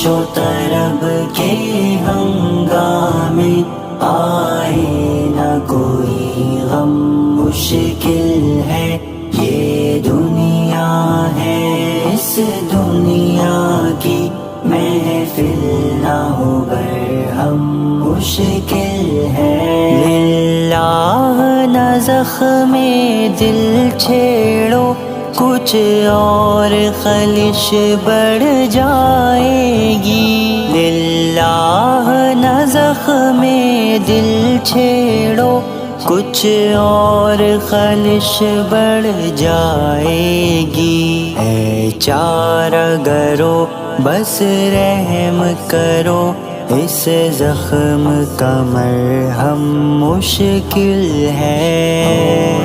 و طرب کے ہنگامے آئے نہ کوئی غم مشکل ہے یہ دنیا ہے اس دنیا کی محفل نہ ہو برہم مشکل ہے للہ نہ زخم دل چھیڑو کچھ اور خلش بڑھ جائے گی للہ نہ زخم دل چھیڑو کچھ اور خلش بڑھ جائے گی اے چارہ گرو بس رحم کرو اس زخم کا مرہم مشکل ہے